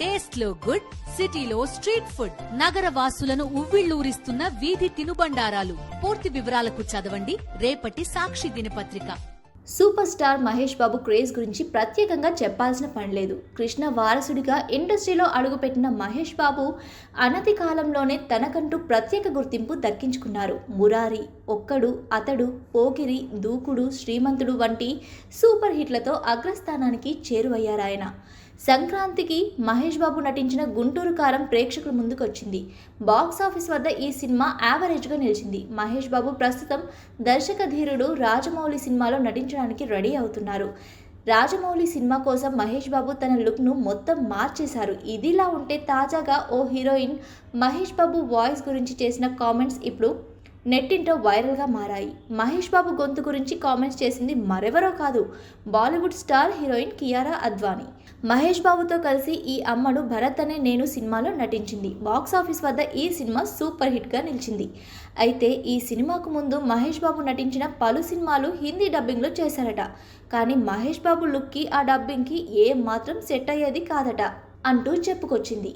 Taste లో good, సిటీలో street food, నగర వాసులను ఉవ్విళ్లూరిస్తున్న వీధి తినుబండారాలు. పూర్తి వివరాలకు చదవండి రేపటి సాక్షి దినపత్రిక. Super star Mahesh Babu craze గురించి ప్రత్యేకంగా చెప్పాల్సిన పని లేదు. కృష్ణ వారసుడిగా ఇండస్ట్రీలో అడుగుపెట్టిన మహేష్ బాబు అనతి కాలంలోనే తనకంటూ ప్రత్యేక గుర్తింపు దక్కించుకున్నారు. మురారి, ఒక్కడు, అతడు, పోకిరి, దూకుడు, శ్రీమంతుడు వంటి సూపర్ హిట్లతో అగ్రస్థానానికి చేరువయ్యారాయన. సంక్రాంతికి మహేష్ బాబు నటించిన గుంటూరు కారం ప్రేక్షకుల ముందుకొచ్చింది. బాక్సాఫీస్ వద్ద ఈ సినిమా యావరేజ్గా నిలిచింది. మహేష్ బాబు ప్రస్తుతం దర్శక ధీరుడు రాజమౌళి సినిమాలో నటించడానికి రెడీ అవుతున్నారు. రాజమౌళి సినిమా కోసం మహేష్ బాబు తన లుక్ను మొత్తం మార్చేశారు. ఇదిలా ఉంటే తాజాగా ఓ హీరోయిన్ మహేష్ బాబు వాయిస్ గురించి చేసిన కామెంట్స్ ఇప్పుడు నెట్టింటో వైరల్గా మారాయి. మహేష్ బాబు గొంతు గురించి కామెంట్స్ చేసింది మరెవరో కాదు, బాలీవుడ్ స్టార్ హీరోయిన్ కియారా అద్వానీ. మహేష్ బాబుతో కలిసి ఈ అమ్మడు భరత్ అనే నేను సినిమాలో నటించింది. బాక్సాఫీస్ వద్ద ఈ సినిమా సూపర్ హిట్గా నిలిచింది. అయితే ఈ సినిమాకు ముందు మహేష్ బాబు నటించిన పలు సినిమాలు హిందీ డబ్బింగ్లో చేశారట. కానీ మహేష్ బాబు లుక్కి ఆ డబ్బింగ్కి ఏ మాత్రం సెట్ అయ్యేది కాదట అంటూ చెప్పుకొచ్చింది.